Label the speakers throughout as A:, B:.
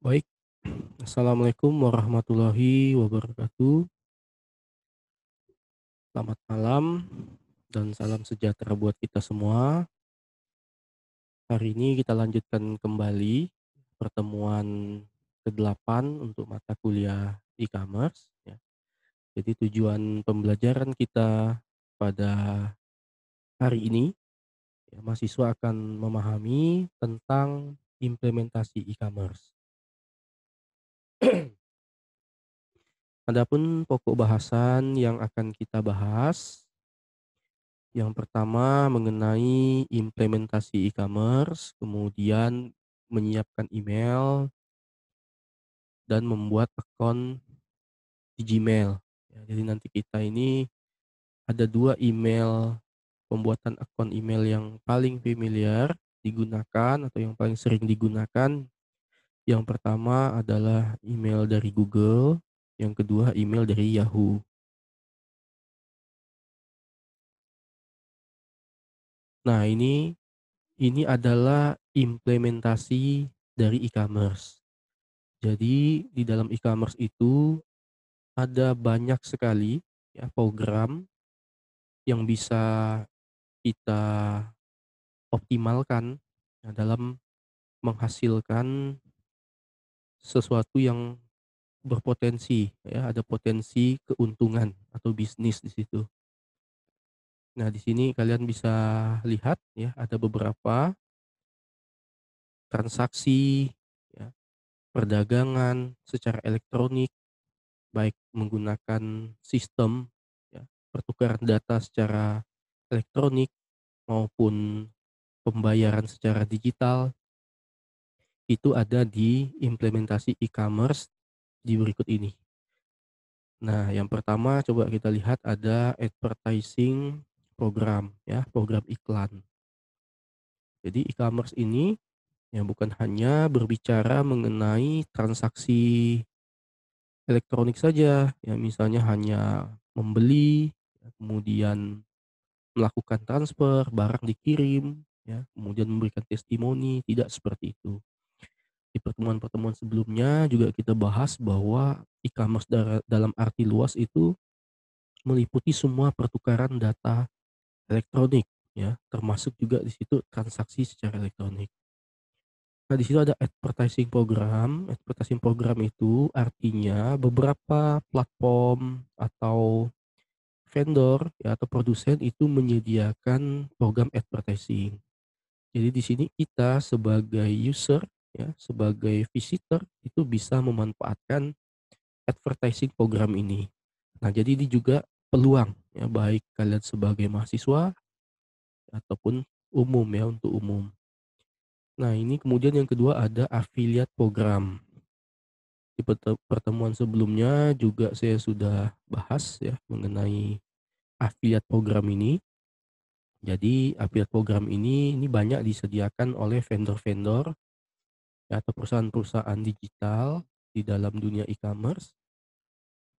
A: Baik, assalamualaikum warahmatullahi wabarakatuh. Selamat malam dan salam sejahtera buat kita semua. Hari ini kita lanjutkan kembali pertemuan ke-8 untuk mata kuliah e-commerce ya. Jadi tujuan pembelajaran kita pada hari ini ya, mahasiswa akan memahami tentang implementasi e-commerce. Adapun pokok bahasan yang akan kita bahas, yang pertama mengenai implementasi e-commerce, kemudian menyiapkan email dan membuat akun di Gmail. Ya, jadi nanti kita ini ada 2 email pembuatan akun email yang paling familiar digunakan atau yang paling sering digunakan. Yang pertama adalah email dari Google, yang kedua email dari Yahoo. Nah, ini adalah implementasi dari e-commerce. Jadi di dalam e-commerce itu ada banyak sekali ya program yang bisa kita optimalkan ya dalam menghasilkan sesuatu yang berpotensi ya, ada potensi keuntungan atau bisnis di situ. Nah, di sini kalian bisa lihat ya ada beberapa transaksi ya, perdagangan secara elektronik baik menggunakan sistem ya, pertukaran data secara elektronik maupun pembayaran secara digital, itu ada di implementasi e-commerce di berikut ini. Nah, yang pertama coba kita lihat ada advertising program ya, program iklan. Jadi e-commerce ini ya bukan hanya berbicara mengenai transaksi elektronik saja, ya misalnya hanya membeli, ya kemudian melakukan transfer, barang dikirim, ya, kemudian memberikan testimoni, tidak seperti itu. Di pertemuan-pertemuan sebelumnya juga kita bahas bahwa e-commerce dalam arti luas itu meliputi semua pertukaran data elektronik, ya, termasuk juga di situ transaksi secara elektronik. Nah, di situ ada advertising program. Advertising program itu artinya beberapa platform atau vendor ya atau produsen itu menyediakan program advertising. Jadi di sini kita sebagai user ya, sebagai visitor itu bisa memanfaatkan advertising program ini. Nah, jadi ini juga peluang ya baik kalian sebagai mahasiswa ataupun umum ya untuk umum. Nah, ini kemudian yang kedua ada affiliate program. Di pertemuan sebelumnya juga saya sudah bahas ya mengenai affiliate program ini. Jadi affiliate program ini banyak disediakan oleh vendor-vendor ya, atau perusahaan-perusahaan digital di dalam dunia e-commerce.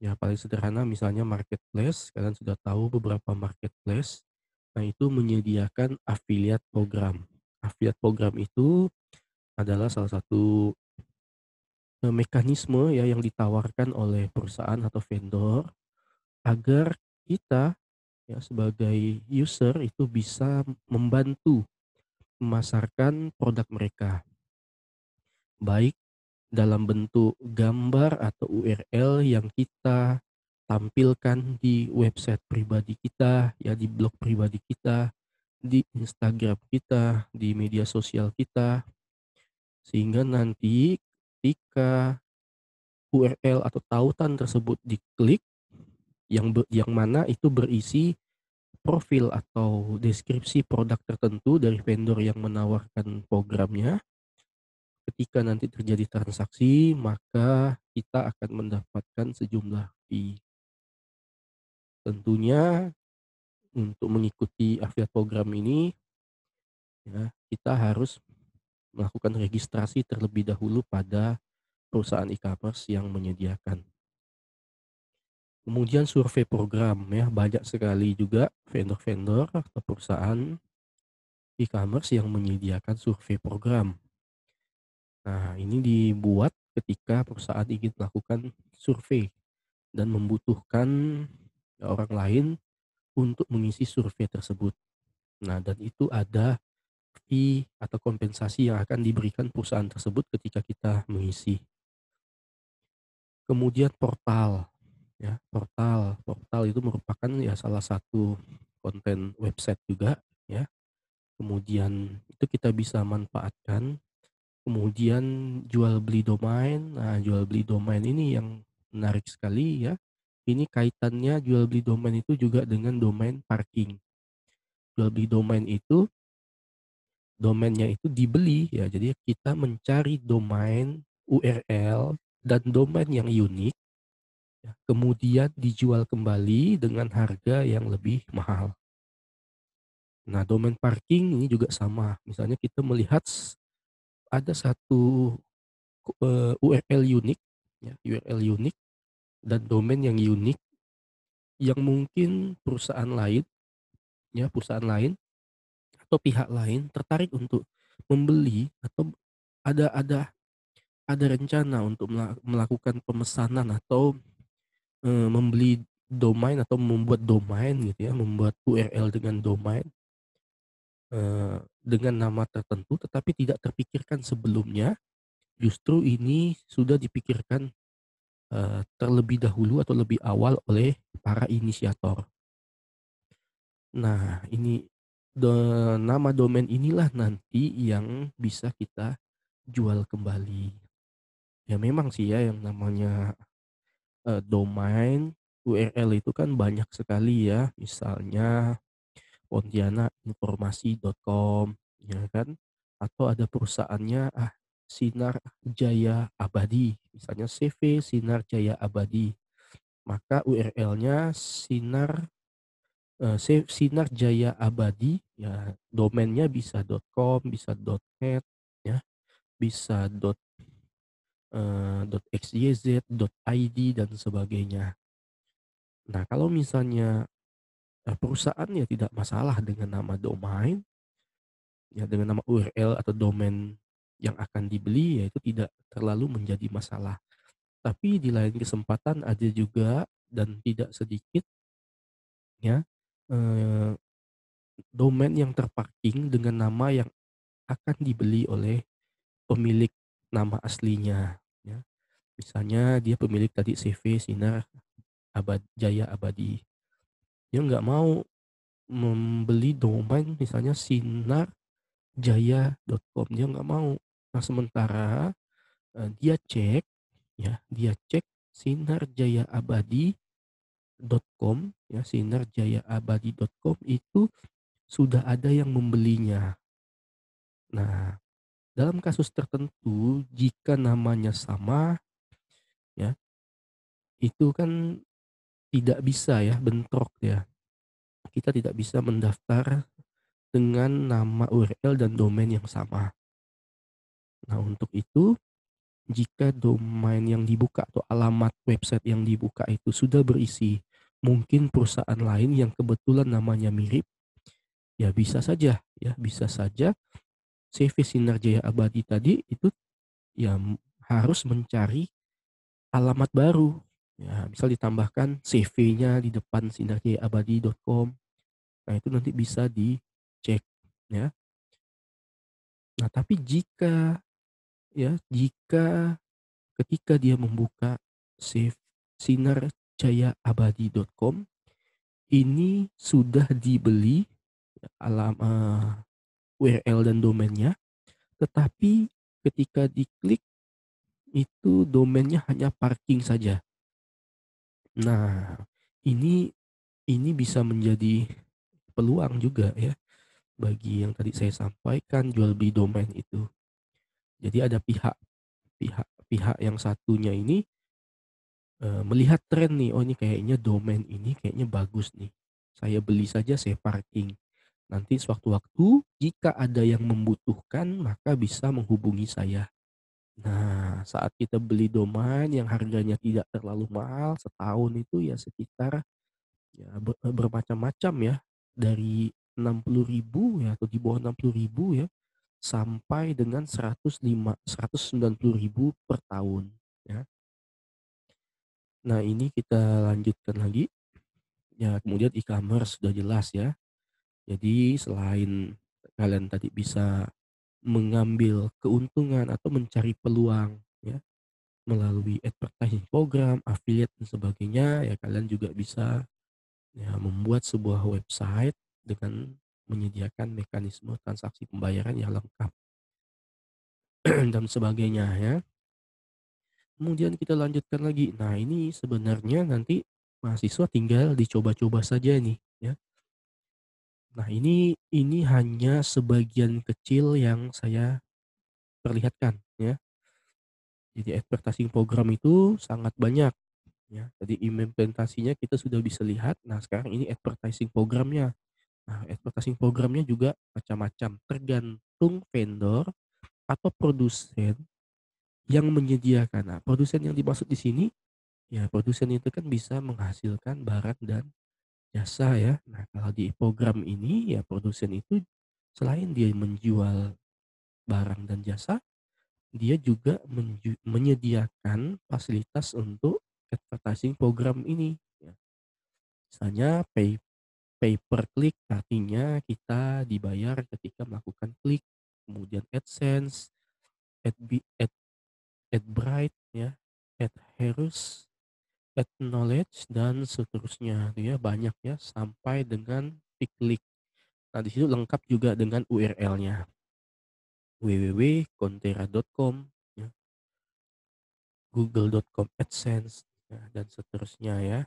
A: Ya paling sederhana misalnya marketplace, kalian sudah tahu beberapa marketplace. Nah, itu menyediakan affiliate program. Affiliate program itu adalah salah satu mekanisme ya yang ditawarkan oleh perusahaan atau vendor agar kita ya sebagai user itu bisa membantu memasarkan produk mereka, baik dalam bentuk gambar atau URL yang kita tampilkan di website pribadi kita, ya di blog pribadi kita, di Instagram kita, di media sosial kita, sehingga nanti ketika URL atau tautan tersebut diklik, yang mana itu berisi profil atau deskripsi produk tertentu dari vendor yang menawarkan programnya. Ketika nanti terjadi transaksi, maka kita akan mendapatkan sejumlah fee. Tentunya untuk mengikuti affiliate program ini, ya, kita harus melakukan registrasi terlebih dahulu pada perusahaan e-commerce yang menyediakan. Kemudian survei program ya, banyak sekali juga vendor-vendor atau perusahaan e-commerce yang menyediakan survei program. Nah, ini dibuat ketika perusahaan ingin melakukan survei dan membutuhkan orang lain untuk mengisi survei tersebut. Nah, dan itu ada fee atau kompensasi yang akan diberikan perusahaan tersebut ketika kita mengisi. Kemudian portal, ya, portal. Portal itu merupakan ya salah satu konten website juga, ya. Kemudian itu kita bisa manfaatkan. Kemudian jual beli domain. Nah, jual beli domain ini yang menarik sekali ya. Ini kaitannya jual beli domain itu juga dengan domain parking. Jual beli domain itu domainnya itu dibeli ya. Jadi kita mencari domain, URL, dan domain yang unik ya, kemudian dijual kembali dengan harga yang lebih mahal. Nah, domain parking ini juga sama. Misalnya kita melihat ada satu URL unik ya, URL unik dan domain yang unik yang mungkin perusahaan lain ya, perusahaan lain atau pihak lain tertarik untuk membeli atau ada ada rencana untuk melakukan pemesanan atau, membeli domain atau membuat domain gitu ya, membuat URL dengan domain, dengan nama tertentu tetapi tidak terpikirkan sebelumnya, justru ini sudah dipikirkan, terlebih dahulu atau lebih awal oleh para inisiator. Nah, ini nama domain inilah nanti yang bisa kita jual kembali. Ya memang sih ya yang namanya, domain, URL itu kan banyak sekali ya, misalnya pontianakinformasi.com ya kan, atau ada perusahaannya, Sinar Jaya Abadi, misalnya CV Sinar Jaya Abadi, maka URL-nya Sinar Jaya Abadi, ya domainnya bisa .com, bisa .net ya, bisa .xyz, .id dan sebagainya. Nah, kalau misalnya, perusahaannya tidak masalah dengan nama domain, ya dengan nama URL atau domain yang akan dibeli, ya itu tidak terlalu menjadi masalah. Tapi di lain kesempatan ada juga dan tidak sedikit ya, eee, domain yang terparking dengan nama yang akan dibeli oleh pemilik nama aslinya, ya. Misalnya dia pemilik tadi CV Sinar Jaya Abadi. Dia nggak mau membeli domain misalnya sinarjaya.com, dia nggak mau. Nah, sementara, dia cek ya, dia cek sinarjayaabadi.com ya, sinarjayaabadi.com itu sudah ada yang membelinya. Nah, dalam kasus tertentu jika namanya sama ya, itu kan tidak bisa ya, bentrok ya. Kita tidak bisa mendaftar dengan nama URL dan domain yang sama. Nah, untuk itu jika domain yang dibuka atau alamat website yang dibuka itu sudah berisi mungkin perusahaan lain yang kebetulan namanya mirip, ya bisa saja ya, bisa saja CV Sinar Jaya Abadi tadi itu ya harus mencari alamat baru. Ya, misal ditambahkan CV-nya di depan sinarjayaabadi.com. Nah, itu nanti bisa dicek ya. Nah, tapi jika ketika dia membuka save sinarjayaabadi.com ini sudah dibeli URL dan domainnya, tetapi ketika diklik itu domainnya hanya parking saja. Nah, ini bisa menjadi peluang juga ya bagi yang tadi saya sampaikan jual beli domain itu. Jadi ada pihak pihak pihak yang satunya ini, melihat tren nih, "Oh ini kayaknya domain ini kayaknya bagus nih. Saya beli saja, saya parking. Nanti sewaktu-waktu jika ada yang membutuhkan maka bisa menghubungi saya." Nah, saat kita beli domain yang harganya tidak terlalu mahal, setahun itu ya sekitar ya bermacam-macam ya, dari 60.000 ya atau di bawah 60.000 ya, sampai dengan 190.000 per tahun, ya. Nah, ini kita lanjutkan lagi, ya kemudian e-commerce sudah jelas ya. Jadi selain kalian tadi bisa mengambil keuntungan atau mencari peluang ya, melalui advertising program, affiliate dan sebagainya, ya kalian juga bisa ya membuat sebuah website dengan menyediakan mekanisme transaksi pembayaran yang lengkap dan sebagainya ya. Kemudian kita lanjutkan lagi. Nah, ini sebenarnya nanti mahasiswa tinggal dicoba-coba saja nih ya. Nah, ini hanya sebagian kecil yang saya perlihatkan ya. Jadi advertising program itu sangat banyak ya. Jadi implementasinya kita sudah bisa lihat. Nah, sekarang ini advertising programnya. Nah, advertising programnya juga macam-macam, tergantung vendor atau produsen yang menyediakan. Nah, produsen yang dimaksud di sini, ya produsen itu kan bisa menghasilkan barang dan jasa ya. Nah, kalau di program ini ya produsen itu selain dia menjual barang dan jasa, dia juga menyediakan fasilitas untuk advertising program ini ya. Misalnya pay per click, artinya kita dibayar ketika melakukan klik, kemudian AdSense, AdBright ya, AdHerus, AdKnowledge dan seterusnya itu ya, banyak ya sampai dengan klik. Nah, di situ lengkap juga dengan URL-nya www.kontera.com ya, google.com AdSense ya, dan seterusnya ya.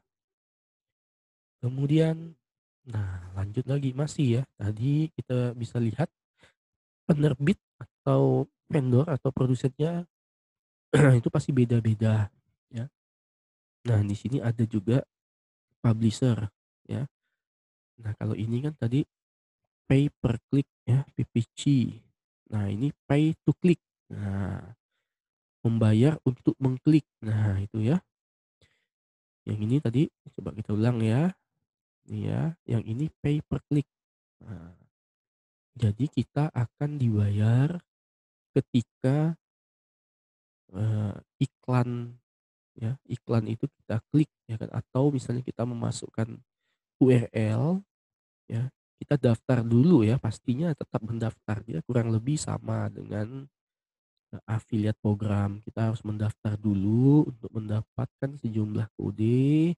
A: Kemudian nah lanjut lagi masih ya, tadi kita bisa lihat penerbit atau vendor atau produsennya itu pasti beda-beda ya. Nah, di sini ada juga publisher ya. Nah, kalau ini kan tadi pay per click ya, PPC. Nah, ini pay to click. Nah, membayar untuk mengklik. Nah, itu ya. Yang ini tadi coba kita ulang ya. Ini ya, yang ini pay per click. Nah, jadi kita akan dibayar ketika iklan ya, iklan itu kita klik ya kan atau misalnya kita memasukkan URL ya, kita daftar dulu ya, pastinya tetap mendaftar. Dia kurang lebih sama dengan affiliate program. Kita harus mendaftar dulu untuk mendapatkan sejumlah kode,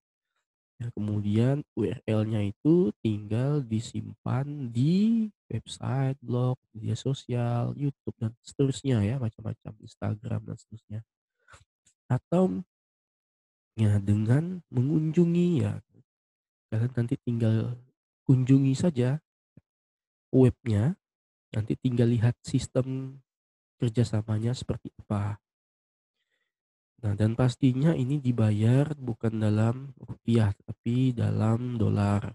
A: ya kemudian URL-nya itu tinggal disimpan di website, blog, media sosial, YouTube dan seterusnya ya, macam-macam, Instagram dan seterusnya. Atau ya dengan mengunjungi ya, kalian nanti tinggal kunjungi saja webnya, nanti tinggal lihat sistem kerjasamanya seperti apa. Nah, dan pastinya ini dibayar bukan dalam rupiah, tapi dalam dolar.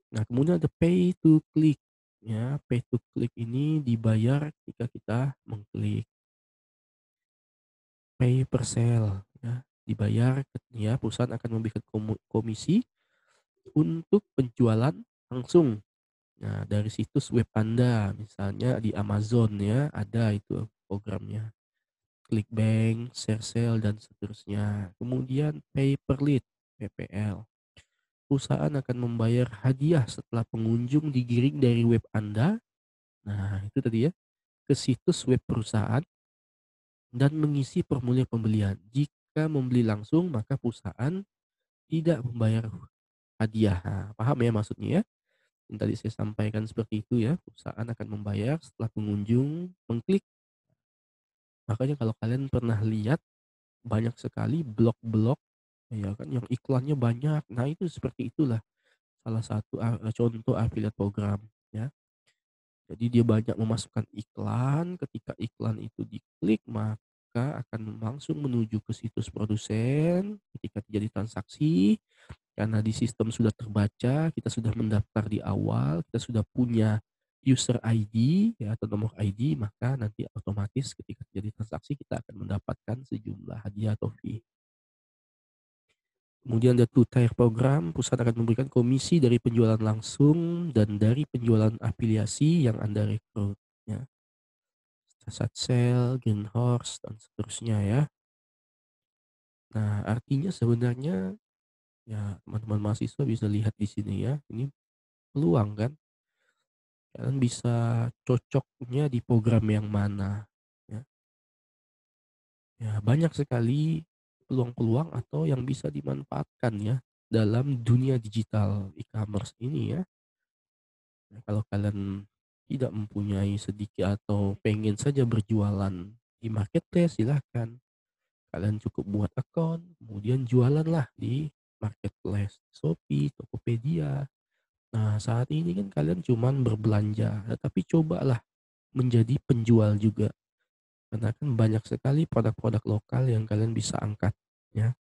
A: Nah, kemudian ada pay to click. Ya, pay to click ini dibayar ketika kita mengklik. Pay per sale, ya, dibayar ya perusahaan akan memberikan komisi untuk penjualan langsung. Nah, dari situs web Anda, misalnya di Amazon ya, ada itu programnya. ClickBank, ShareSale, dan seterusnya. Kemudian pay per lead, PPL. Perusahaan akan membayar hadiah setelah pengunjung digiring dari web Anda, nah itu tadi ya, ke situs web perusahaan dan mengisi formulir pembelian. Jika membeli langsung, maka perusahaan tidak membayar hadiah. Nah, paham ya maksudnya ya? Yang tadi saya sampaikan seperti itu ya, perusahaan akan membayar setelah pengunjung mengklik. Makanya kalau kalian pernah lihat banyak sekali blog-blog ya kan yang iklannya banyak. Nah, itu seperti itulah salah satu contoh affiliate program ya. Jadi dia banyak memasukkan iklan, ketika iklan itu diklik maka akan langsung menuju ke situs produsen, ketika terjadi transaksi karena di sistem sudah terbaca, kita sudah mendaftar di awal, kita sudah punya user ID ya atau nomor ID, maka nanti otomatis ketika terjadi transaksi kita akan mendapatkan sejumlah hadiah atau fee. Kemudian ada two-tier program, perusahaan akan memberikan komisi dari penjualan langsung dan dari penjualan afiliasi yang Anda rekrut, ya. Satsel, Greenhorse, dan seterusnya ya. Nah, artinya sebenarnya ya teman-teman mahasiswa bisa lihat di sini ya, ini peluang kan, kalian bisa cocoknya di program yang mana, ya. Ya banyak sekali peluang-peluang atau yang bisa dimanfaatkan ya, dalam dunia digital e-commerce ini ya. Nah, kalau kalian tidak mempunyai sedikit atau pengen saja berjualan di marketplace, silahkan. Kalian cukup buat akun, kemudian jualanlah di marketplace, Shopee, Tokopedia. Nah, saat ini kan kalian cuman berbelanja, tetapi cobalah menjadi penjual juga. Karena kan banyak sekali produk-produk lokal yang kalian bisa angkat, ya.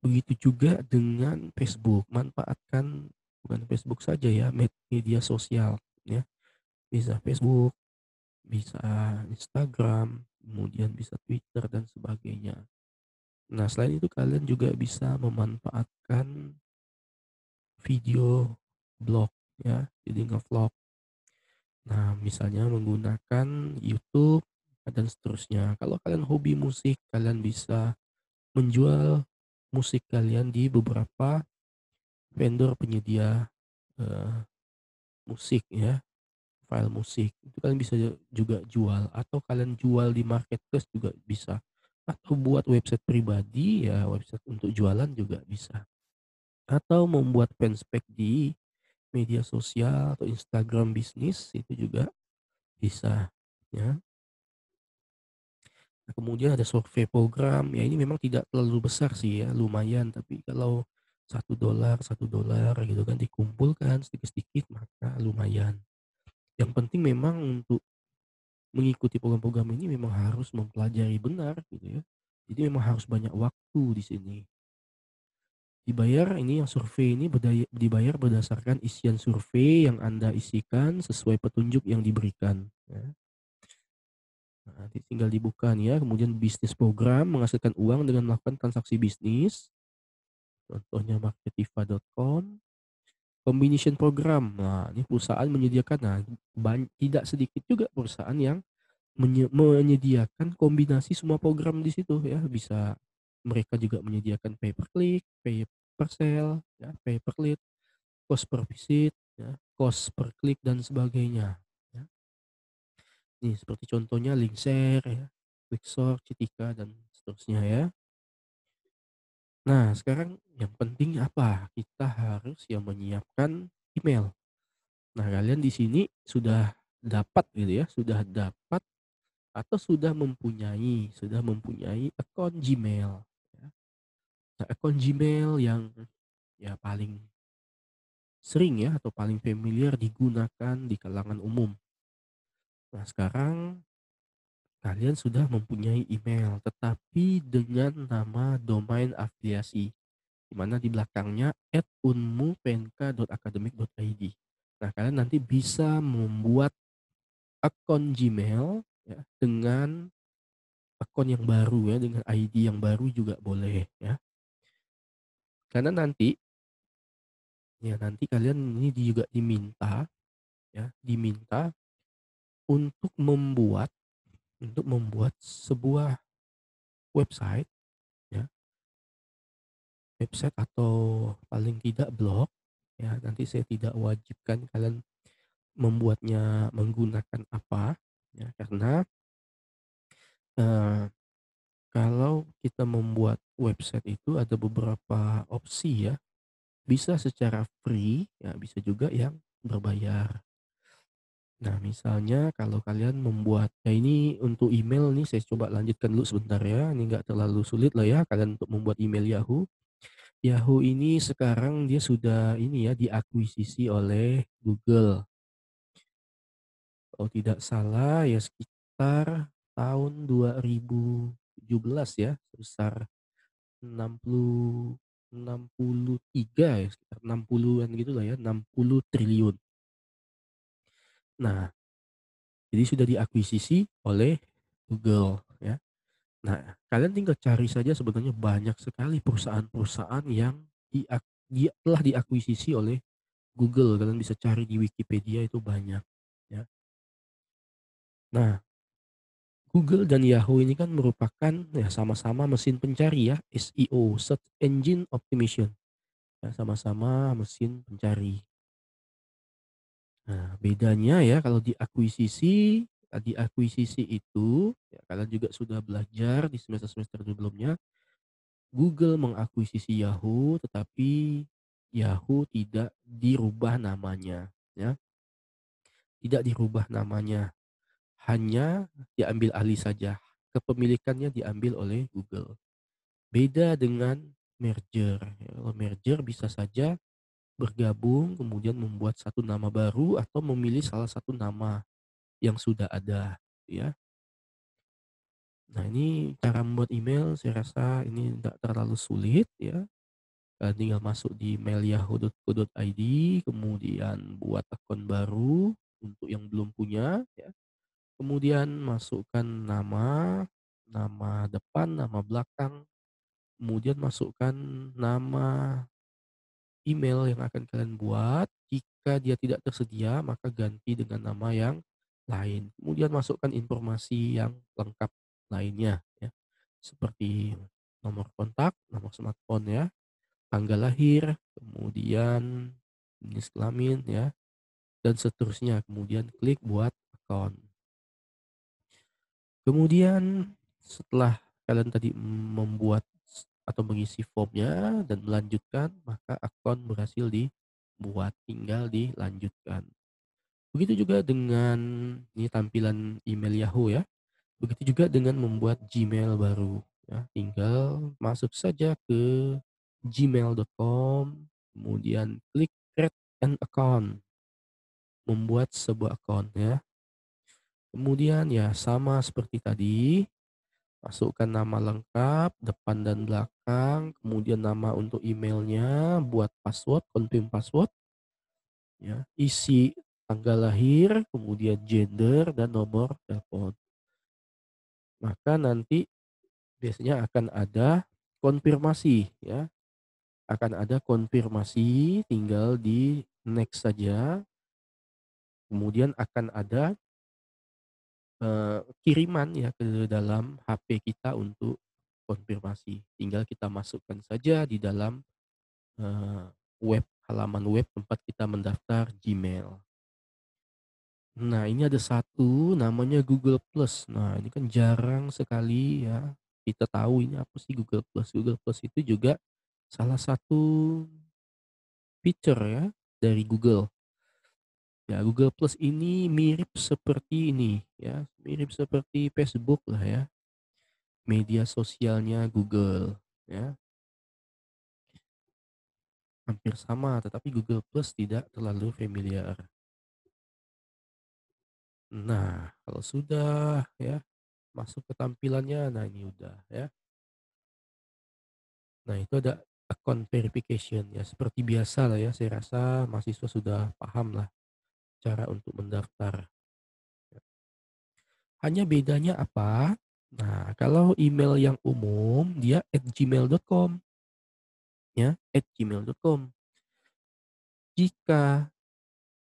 A: Begitu juga dengan Facebook, manfaatkan bukan Facebook saja ya, media sosial, ya. Bisa Facebook, bisa Instagram, kemudian bisa Twitter dan sebagainya. Nah, selain itu kalian juga bisa memanfaatkan video blog ya, jadi nge-vlog. Nah, misalnya menggunakan YouTube dan seterusnya. Kalau kalian hobi musik, kalian bisa menjual musik kalian di beberapa vendor penyedia eh, musik ya, file musik. Itu kalian bisa juga jual atau kalian jual di marketplace juga bisa. Atau buat website pribadi ya, website untuk jualan juga bisa. Atau membuat fanspage di media sosial atau Instagram bisnis itu juga bisa, ya. Nah, kemudian ada survei program, ya ini memang tidak terlalu besar sih ya, lumayan, tapi kalau $1 gitu kan dikumpulkan sedikit-sedikit maka lumayan. Yang penting memang untuk mengikuti program-program ini memang harus mempelajari benar gitu ya. Jadi memang harus banyak waktu di sini. Dibayar ini yang survei ini dibayar berdasarkan isian survei yang Anda isikan sesuai petunjuk yang diberikan, ya. Nah, nanti tinggal dibuka nih ya, kemudian bisnis program menghasilkan uang dengan melakukan transaksi bisnis, contohnya marketiva.com. Combination program, nah ini perusahaan menyediakan, nah tidak sedikit juga perusahaan yang menyediakan kombinasi semua program di situ ya, bisa mereka juga menyediakan pay per click, pay per sale, ya, pay per lead, cost per visit, ya, cost per klik dan sebagainya, ya. Nih seperti contohnya Linkshare ya, Quicksort, Citika dan seterusnya ya. Nah sekarang yang penting apa? Kita harus yang menyiapkan email. Nah kalian di sini sudah dapat gitu ya, sudah dapat atau sudah mempunyai akun Gmail, ya. Nah akun Gmail yang ya paling sering ya atau paling familiar digunakan di kalangan umum. Nah sekarang kalian sudah mempunyai email, tetapi dengan nama domain afiliasi, di mana di belakangnya @unmu.pnk.academic.id. Nah, kalian nanti bisa membuat akun Gmail ya, dengan akun yang baru ya, dengan ID yang baru juga boleh ya. Karena nanti kalian ini juga diminta untuk membuat sebuah website ya. Website atau paling tidak blog, ya nanti saya tidak wajibkan kalian membuatnya menggunakan apa, ya karena, eee, kalau kita membuat website itu ada beberapa opsi ya, bisa secara free, ya bisa juga yang berbayar. Nah misalnya kalau kalian membuat ya ini untuk email nih saya coba lanjutkan dulu sebentar ya, ini nggak terlalu sulit lah ya kalian untuk membuat email Yahoo. Yahoo ini sekarang dia sudah ini ya, diakuisisi oleh Google. Kalau tidak salah ya sekitar tahun 2017 ya, sebesar 63 ya, sekitar 60-an gitulah ya, 60 triliun. Nah, jadi sudah diakuisisi oleh Google ya. Nah, kalian tinggal cari saja sebenarnya banyak sekali perusahaan-perusahaan yang telah diakuisisi oleh Google. Kalian bisa cari di Wikipedia itu banyak ya. Nah, Google dan Yahoo ini kan merupakan ya sama-sama mesin pencari ya, SEO, Search Engine Optimization, ya sama-sama mesin pencari. Nah, bedanya ya kalau di akuisisi itu, ya kalian juga sudah belajar di semester-semester sebelumnya, Google mengakuisisi Yahoo, tetapi Yahoo tidak dirubah namanya, ya, tidak dirubah namanya, hanya diambil alih saja, kepemilikannya diambil oleh Google. Beda dengan merger, ya, kalau merger bisa saja bergabung kemudian membuat satu nama baru atau memilih salah satu nama yang sudah ada, ya. Nah, ini cara membuat email saya rasa ini tidak terlalu sulit ya, tinggal masuk di mail yahoo.co.id, kemudian buat akun baru untuk yang belum punya ya, kemudian masukkan nama, nama depan, nama belakang, kemudian masukkan nama email yang akan kalian buat. Jika dia tidak tersedia, maka ganti dengan nama yang lain. Kemudian masukkan informasi yang lengkap lainnya ya. Seperti nomor kontak, nomor smartphone ya, tanggal lahir, kemudian jenis kelamin ya, dan seterusnya. Kemudian klik buat account. Kemudian setelah kalian tadi membuat atau mengisi formnya dan melanjutkan, maka akun berhasil dibuat, tinggal dilanjutkan. Begitu juga dengan ini tampilan email Yahoo ya. Begitu juga dengan membuat Gmail baru ya, tinggal masuk saja ke gmail.com, kemudian klik create an account, membuat sebuah account ya. Kemudian ya sama seperti tadi, masukkan nama lengkap, depan dan belakang, kemudian nama untuk emailnya, buat password, confirm password, ya, isi tanggal lahir, kemudian gender dan nomor telepon. Maka nanti biasanya akan ada konfirmasi ya, akan ada konfirmasi, tinggal di next saja, kemudian akan ada kiriman ya ke dalam HP kita untuk konfirmasi. Tinggal kita masukkan saja di dalam, eee, halaman web tempat kita mendaftar Gmail. Nah, ini ada satu namanya Google Plus. Nah, ini kan jarang sekali ya kita tahu ini apa sih Google Plus. Google Plus itu juga salah satu feature ya dari Google. Ya, Google Plus ini mirip seperti ini ya, mirip seperti Facebook lah ya. Media sosialnya Google, ya, hampir sama, tetapi Google Plus tidak terlalu familiar. Nah, kalau sudah ya, masuk ke tampilannya, nah ini udah ya. Nah, itu ada account verification ya, seperti biasa lah ya, saya rasa mahasiswa sudah paham lah cara untuk mendaftar. Hanya bedanya apa? Nah, kalau email yang umum dia @gmail.com ya, @gmail.com. Jika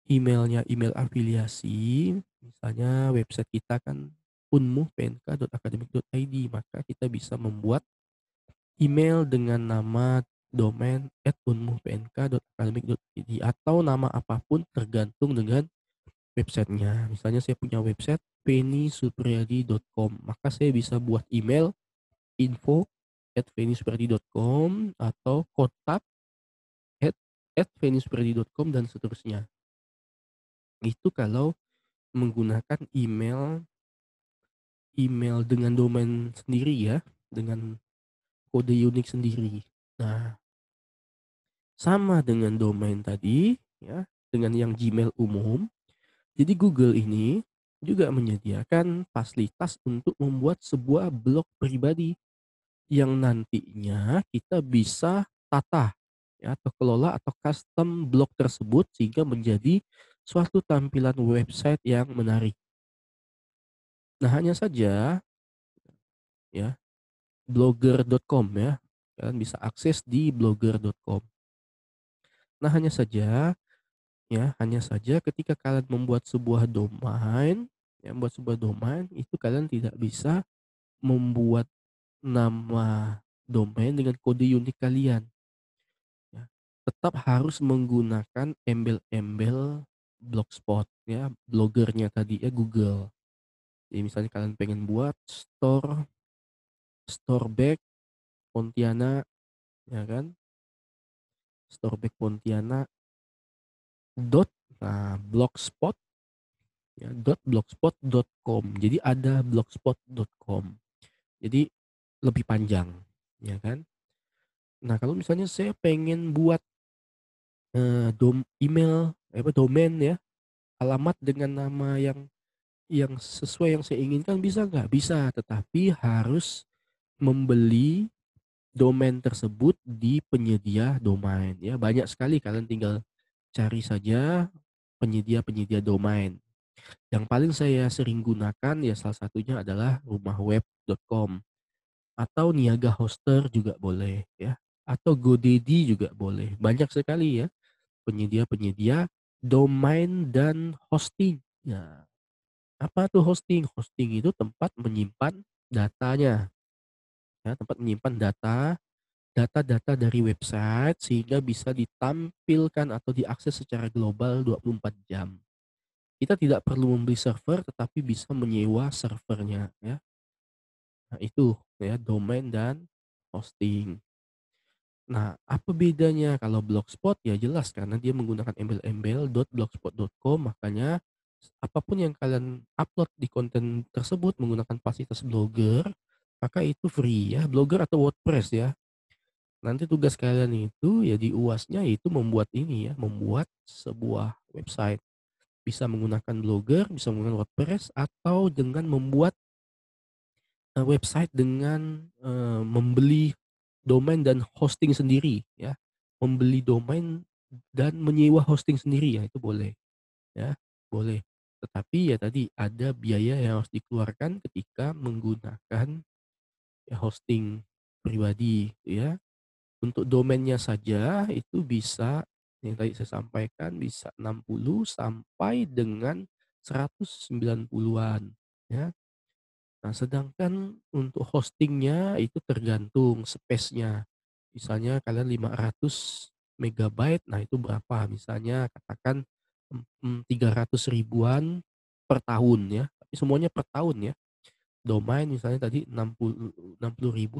A: emailnya email afiliasi, misalnya website kita kan unmuh.pnk.academic.id, maka kita bisa membuat email dengan nama domain @unmuh.pnk.academic.id atau nama apapun tergantung dengan websitenya. Misalnya saya punya website fenisupriyadi.com, maka saya bisa buat email info@fenisupriyadi.com atau kontak @fenisupriyadi.com dan seterusnya. Itu kalau menggunakan email email dengan domain sendiri ya, dengan kode unik sendiri. Nah, sama dengan domain tadi ya, dengan yang Gmail umum, jadi Google ini juga menyediakan fasilitas untuk membuat sebuah blog pribadi yang nantinya kita bisa tata ya, atau kelola atau custom blog tersebut sehingga menjadi suatu tampilan website yang menarik. Nah, hanya saja ya, blogger.com ya, kalian bisa akses di blogger.com. Nah, hanya saja ketika kalian membuat sebuah domain ya, membuat sebuah domain itu kalian tidak bisa membuat nama domain dengan kode unik kalian, ya. Tetap harus menggunakan embel-embel Blogspot ya, blogernya tadi ya, Google. Jadi misalnya kalian pengen buat store back Pontianak, ya kan, storeback Pontianak dot nah blogspot ya, .blogspot.com. Jadi ada blogspot.com. Jadi lebih panjang, ya kan. Nah kalau misalnya saya pengen buat, domain ya, alamat dengan nama yang sesuai yang saya inginkan, bisa nggak? Bisa, tetapi harus membeli domain tersebut di penyedia domain ya. Banyak sekali, kalian tinggal cari saja penyedia-penyedia domain. Yang paling saya sering gunakan ya salah satunya adalah rumahweb.com atau Niaga Hoster juga boleh ya, atau GoDaddy juga boleh. Banyak sekali ya penyedia-penyedia domain dan hosting. Ya, apa tuh hosting? Hosting itu tempat menyimpan datanya, ya, tempat menyimpan data-data dari website sehingga bisa ditampilkan atau diakses secara global 24 jam. Kita tidak perlu membeli server tetapi bisa menyewa servernya ya. Nah itu ya, domain dan hosting. Nah, apa bedanya kalau Blogspot? Ya jelas karena dia menggunakan embel-embel .blogspot.com, makanya apapun yang kalian upload di konten tersebut menggunakan fasilitas Blogger, maka itu free ya, Blogger atau WordPress ya. Nanti tugas kalian itu ya di UAS-nya itu membuat ini ya, membuat sebuah website. Bisa menggunakan Blogger, bisa menggunakan WordPress, atau dengan membuat, website dengan, membeli domain dan hosting sendiri ya. Membeli domain dan menyewa hosting sendiri ya, itu boleh ya, boleh. Tetapi ya tadi ada biaya yang harus dikeluarkan ketika menggunakan ya hosting pribadi gitu ya. Untuk domainnya saja itu bisa yang tadi saya sampaikan, bisa 60 sampai dengan 190-an ya. Nah, sedangkan untuk hostingnya itu tergantung space-nya. Misalnya kalian 500 megabyte, nah itu berapa? Misalnya katakan, 300 ribuan per tahun ya, tapi semuanya per tahun ya. Domain misalnya tadi 60.000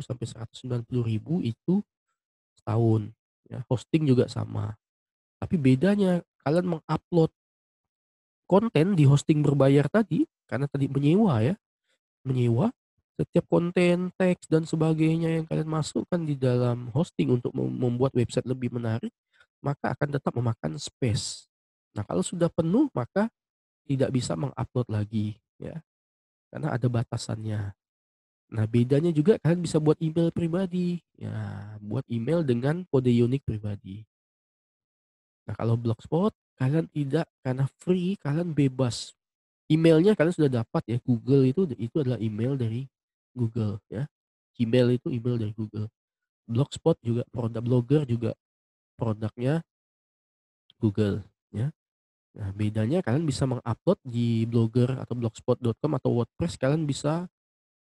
A: sampai 190.000 itu setahun ya, hosting juga sama. Tapi bedanya kalian mengupload konten di hosting berbayar tadi, karena tadi menyewa ya, menyewa setiap konten, teks, dan sebagainya yang kalian masukkan di dalam hosting untuk membuat website lebih menarik, maka akan tetap memakan space. Nah, kalau sudah penuh maka tidak bisa mengupload lagi ya, karena ada batasannya. Nah, bedanya juga kalian bisa buat email pribadi, ya, buat email dengan kode unik pribadi. Nah, kalau Blogspot kalian tidak, karena free, kalian bebas. Emailnya kalian sudah dapat ya, Google itu adalah email dari Google ya. Gmail itu email dari Google. Blogspot juga produk, Blogger juga produknya Google ya. Nah, bedanya kalian bisa mengupload di Blogger atau blogspot.com atau WordPress, kalian bisa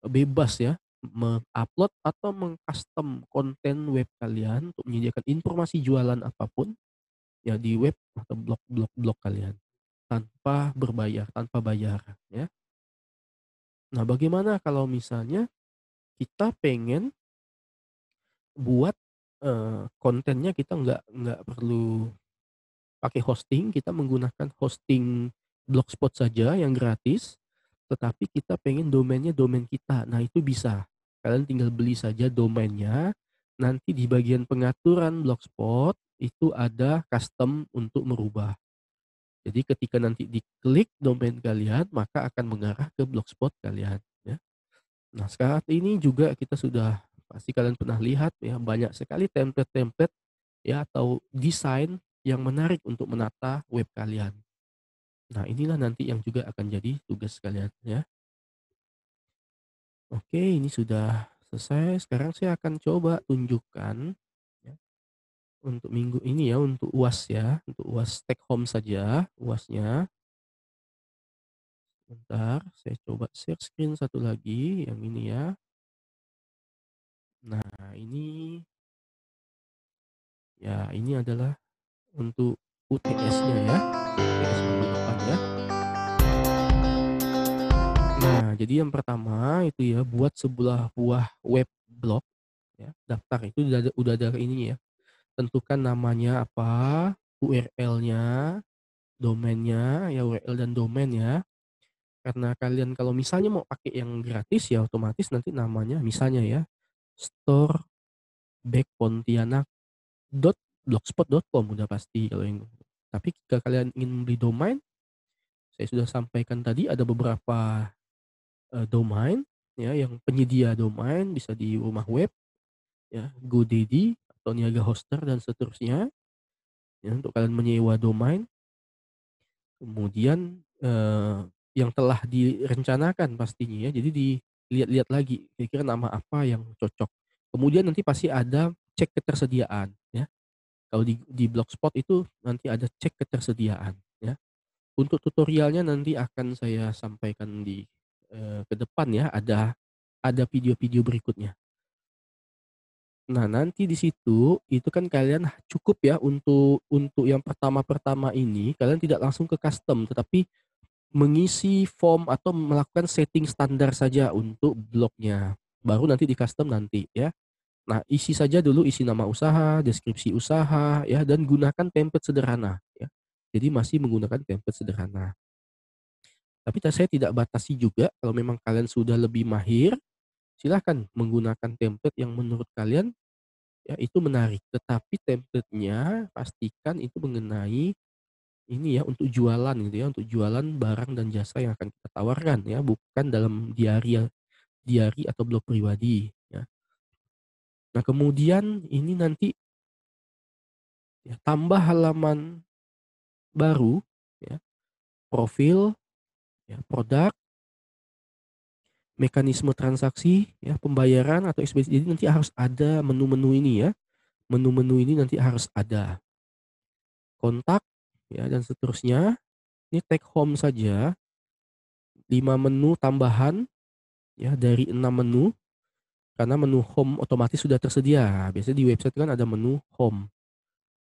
A: bebas ya mengupload atau mengcustom konten web kalian untuk menyediakan informasi jualan apapun ya di web atau blog kalian tanpa berbayar, tanpa bayar ya. Nah, bagaimana kalau misalnya kita pengen buat, kontennya kita nggak perlu pakai hosting, kita menggunakan hosting Blogspot saja yang gratis, tetapi kita pengen domainnya domain kita. Nah, itu bisa. Kalian tinggal beli saja domainnya, nanti di bagian pengaturan Blogspot itu ada custom untuk merubah. Jadi ketika nanti diklik domain kalian, maka akan mengarah ke Blogspot kalian ya. Nah, saat ini juga kita sudah, pasti kalian pernah lihat ya, banyak sekali template-template ya atau desain yang menarik untuk menata web kalian. Nah, inilah nanti yang juga akan jadi tugas kalian ya. Oke, ini sudah selesai. Sekarang saya akan coba tunjukkan ya, untuk minggu ini ya, untuk UAS ya, untuk UAS take home saja, UASnya. Bentar, saya coba share screen satu lagi, yang ini ya. Nah, ini adalah untuk UTS-nya ya, UTS minggu depan ya. Nah, jadi yang pertama itu ya, buat buah web blog ya, daftar itu udah ada ininya ya, tentukan namanya apa, URL-nya, domainnya, ya URL dan domain ya. Karena kalian kalau misalnya mau pakai yang gratis ya otomatis nanti namanya misalnya ya, storebackpontianak.blogspot.com udah pasti kalau yang tapi jika kalian ingin beli domain, saya sudah sampaikan tadi ada beberapa, domain ya yang penyedia domain bisa di rumah web ya, GoDaddy atau Niaga Hoster dan seterusnya, ya untuk kalian menyewa domain. Kemudian, yang telah direncanakan pastinya ya, jadi dilihat-lihat lagi kira-kira nama apa yang cocok. Kemudian nanti pasti ada cek ketersediaan ya. Kalau di Blogspot itu nanti ada cek ketersediaan ya. Untuk tutorialnya nanti akan saya sampaikan ke depan ya, ada video-video berikutnya. Nah, nanti di situ, itu kan kalian cukup ya untuk yang pertama-pertama ini, kalian tidak langsung ke custom, tetapi mengisi form atau melakukan setting standar saja untuk blognya. Baru nanti di custom nanti ya. Nah, isi saja dulu isi nama usaha, deskripsi usaha ya, dan gunakan template sederhana ya. Jadi masih menggunakan template sederhana. Tapi saya tidak batasi juga kalau memang kalian sudah lebih mahir, silahkan menggunakan template yang menurut kalian ya itu menarik, tetapi template-nya pastikan itu mengenai ini ya, untuk jualan gitu ya, untuk jualan barang dan jasa yang akan kita tawarkan ya, bukan dalam diary atau blog pribadi ya. Nah, kemudian ini nanti ya tambah halaman baru ya, profil ya, produk, mekanisme transaksi ya, pembayaran atau ekspedisi. Jadi nanti harus ada menu-menu ini ya, menu-menu ini nanti harus ada. Kontak ya dan seterusnya. Ini take home saja, 5 menu tambahan ya dari 6 menu, karena menu home otomatis sudah tersedia. Biasanya di website kan ada menu home.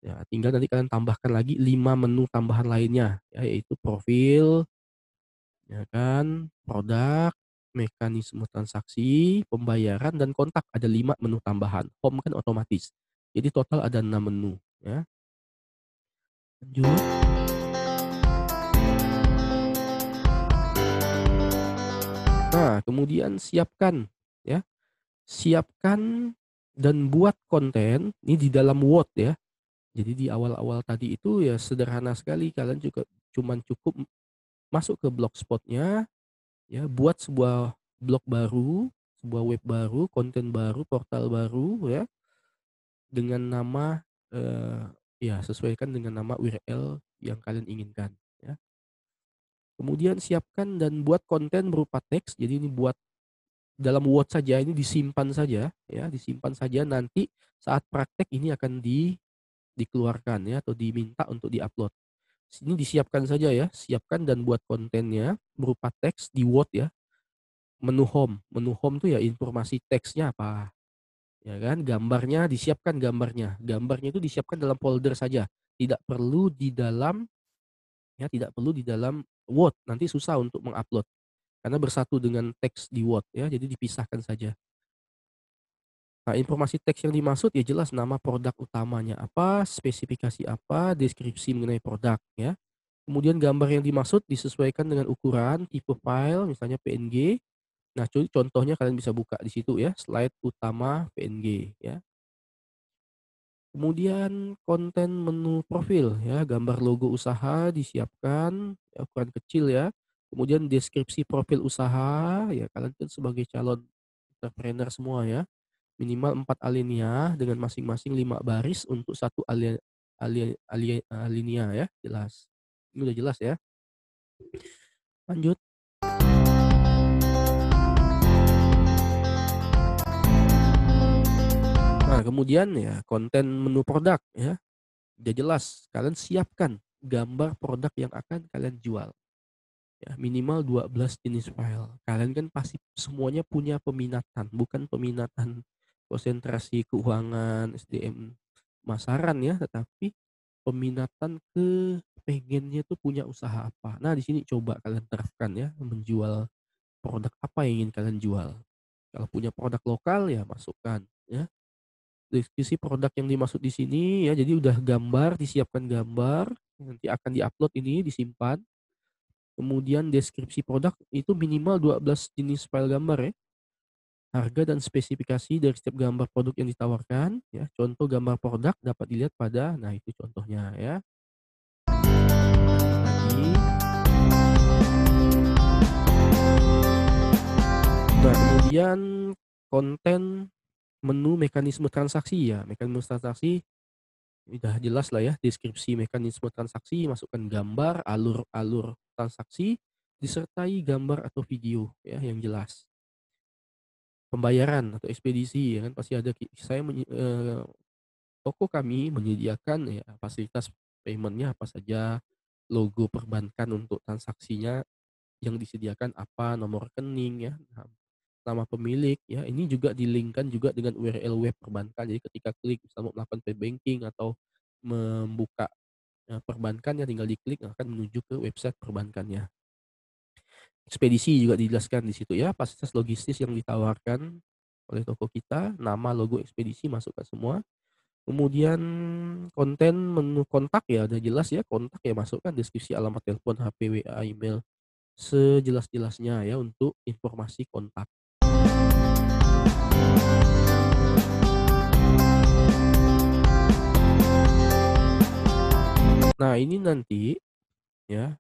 A: Ya, tinggal nanti kalian tambahkan lagi 5 menu tambahan lainnya, ya, yaitu profil, ya kan, produk, mekanisme transaksi, pembayaran, dan kontak. Ada 5 menu tambahan. Home kan otomatis. Jadi total ada 6 menu, ya. Lanjut. Nah, kemudian ya, siapkan dan buat konten ini di dalam Word ya. Jadi di awal-awal tadi itu ya sederhana sekali, kalian juga cuman cukup masuk ke Blogspot-nya ya, buat sebuah blog baru, sebuah web baru, konten baru, portal baru ya, dengan nama, ya sesuaikan dengan nama URL yang kalian inginkan ya. Kemudian siapkan dan buat konten berupa teks, jadi ini buat dalam Word saja, ini disimpan saja ya, disimpan saja, nanti saat praktek ini akan dikeluarkan ya atau diminta untuk di-upload. Ini disiapkan saja ya, siapkan dan buat kontennya berupa teks di Word ya. Menu home tuh ya informasi teksnya apa, ya kan, gambarnya itu disiapkan dalam folder saja, tidak perlu di dalam tidak perlu di dalam Word, nanti susah untuk mengupload, karena bersatu dengan teks di Word ya, jadi dipisahkan saja. Nah, informasi teks yang dimaksud ya jelas nama produk utamanya apa, spesifikasi apa, deskripsi mengenai produk ya. Kemudian gambar yang dimaksud disesuaikan dengan ukuran, tipe file, misalnya PNG. Nah, contohnya kalian bisa buka di situ ya, slide utama PNG ya. Kemudian konten menu profil ya, gambar logo usaha disiapkan, ya, ukuran kecil ya. Kemudian deskripsi profil usaha, ya kalian kan sebagai calon entrepreneur semua ya. Minimal 4 alinea dengan masing-masing 5 baris untuk satu alinea ya, jelas. Ini udah jelas ya. Lanjut. Nah, kemudian ya konten menu produk ya. Udah jelas, kalian siapkan gambar produk yang akan kalian jual. ya, minimal 12 jenis file. Kalian kan pasti semuanya punya peminatan, bukan peminatan konsentrasi keuangan, SDM, pemasaran ya, tetapi peminatan ke pengennya tuh punya usaha apa. Nah, di sini coba kalian terapkan ya, menjual produk apa yang ingin kalian jual. Kalau punya produk lokal ya masukkan ya. Deskripsi produk yang dimaksud di sini ya, jadi udah gambar, disiapkan gambar, nanti akan diupload ini, disimpan. Kemudian deskripsi produk itu minimal 12 jenis file gambar ya. Harga dan spesifikasi dari setiap gambar produk yang ditawarkan ya. Contoh gambar produk dapat dilihat pada, nah itu contohnya ya. Lagi. Nah, kemudian konten menu mekanisme transaksi ya. Mekanisme transaksi udah jelas lah ya, deskripsi mekanisme transaksi, masukkan gambar, alur-alur transaksi, disertai gambar atau video ya yang jelas. Pembayaran atau ekspedisi ya kan pasti ada toko kami menyediakan ya fasilitas payment-nya apa saja, logo perbankan untuk transaksinya yang disediakan apa, nomor rekening ya, nama pemilik ya, ini juga di-link-kan juga dengan URL web perbankan. Jadi ketika klik misalnya mau melakukan banking atau membuka, perbankan ya tinggal diklik akan menuju ke website perbankannya. Ekspedisi juga dijelaskan di situ ya, fasilitas logistis yang ditawarkan oleh toko kita, nama, logo ekspedisi masukkan semua. Kemudian konten menu kontak ya udah jelas ya, kontak ya masukkan deskripsi alamat telepon, HP, WA, email, sejelas-jelasnya ya untuk informasi kontak. Nah ini nanti ya,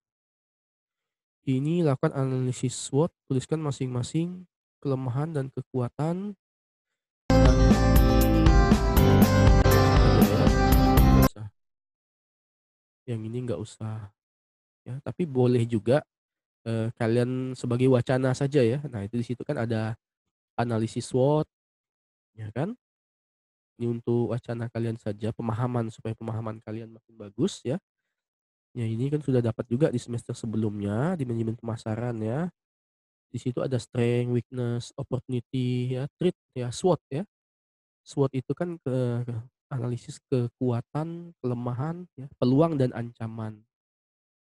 A: ini lakukan analisis SWOT, tuliskan masing-masing kelemahan dan kekuatan dan yang ini nggak usah ya, tapi boleh juga, kalian sebagai wacana saja ya. Nah itu di situ kan ada analisis SWOT ya kan, ini untuk wacana kalian saja, pemahaman supaya pemahaman kalian makin bagus ya. Ya ini kan sudah dapat juga di semester sebelumnya di manajemen pemasaran ya. Di situ ada strength, weakness, opportunity ya, threat ya, SWOT ya. SWOT itu kan analisis kekuatan, kelemahan ya, peluang dan ancaman.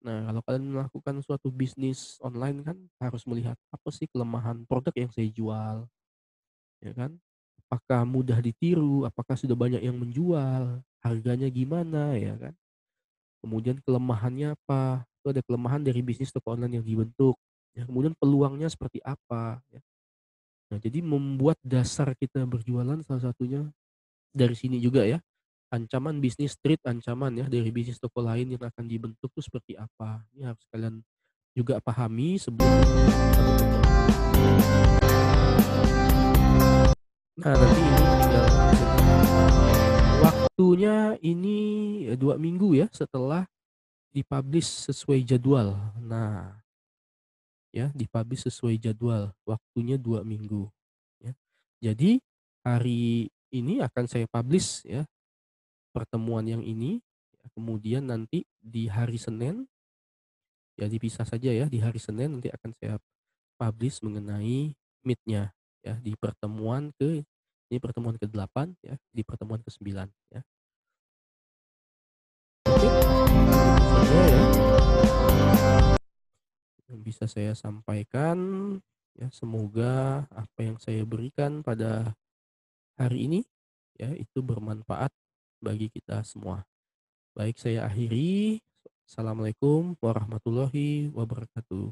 A: Nah, kalau kalian melakukan suatu bisnis online kan harus melihat apa sih kelemahan produk yang saya jual, ya kan? Apakah mudah ditiru, apakah sudah banyak yang menjual, harganya gimana ya kan? Kemudian kelemahannya apa? Itu ada kelemahan dari bisnis toko online yang dibentuk. Ya, kemudian peluangnya seperti apa ya. Nah, jadi membuat dasar kita berjualan salah satunya dari sini juga ya. Ancaman bisnis street, ancaman ya dari bisnis toko lain yang akan dibentuk itu seperti apa. Ini harus kalian juga pahami sebelum satu toko. Nah, nanti ini tinggal waktunya ini 2 minggu ya setelah di-publish sesuai jadwal. Nah, ya di-publish sesuai jadwal, waktunya 2 minggu, ya. Jadi, hari ini akan saya publish ya, pertemuan yang ini, ya, kemudian nanti di hari Senin, ya dipisah saja ya, di hari Senin nanti akan saya publish mengenai meet-nya, ya, di pertemuan ini pertemuan ke-8 ya, di pertemuan ke-9 ya. Oke, itu saja ya yang bisa saya sampaikan, ya semoga apa yang saya berikan pada hari ini, ya itu bermanfaat bagi kita semua. Baik saya akhiri, assalamualaikum warahmatullahi wabarakatuh.